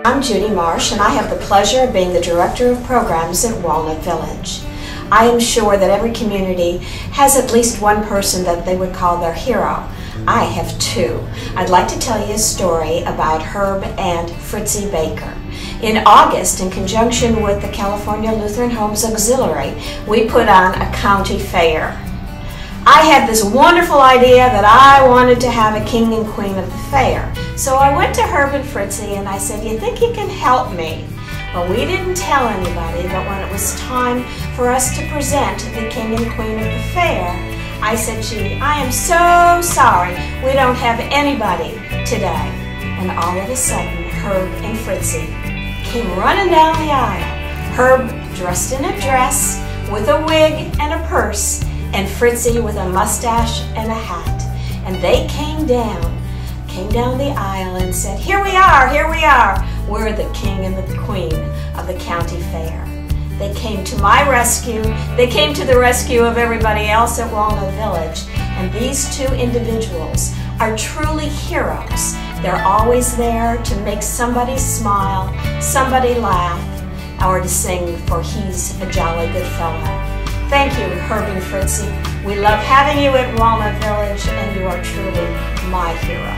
I'm Judy Marsh, and I have the pleasure of being the Director of Programs at Walnut Village. I am sure that every community has at least one person that they would call their hero. I have two. I'd like to tell you a story about Herb and Fritzy Baker. In August, in conjunction with the California Lutheran Homes Auxiliary, we put on a county fair. I had this wonderful idea that I wanted to have a king and queen of the fair. So I went to Herb and Fritzy and I said, "You think you can help me?" Well, we didn't tell anybody, but when it was time for us to present the king and queen of the fair, I said, "Gee, I am so sorry we don't have anybody today." And all of a sudden, Herb and Fritzy came running down the aisle. Herb dressed in a dress with a wig and a purse, and Fritzy with a mustache and a hat. And they came down the aisle and said, here we are, we're the king and the queen of the county fair." They came to my rescue, they came to the rescue of everybody else at Walnut Village, and these two individuals are truly heroes. They're always there to make somebody smile, somebody laugh, or to sing for "He's a Jolly Good Fellow." Thank you, Herb and Fritzy. We love having you at Walnut Village, and you are truly my hero.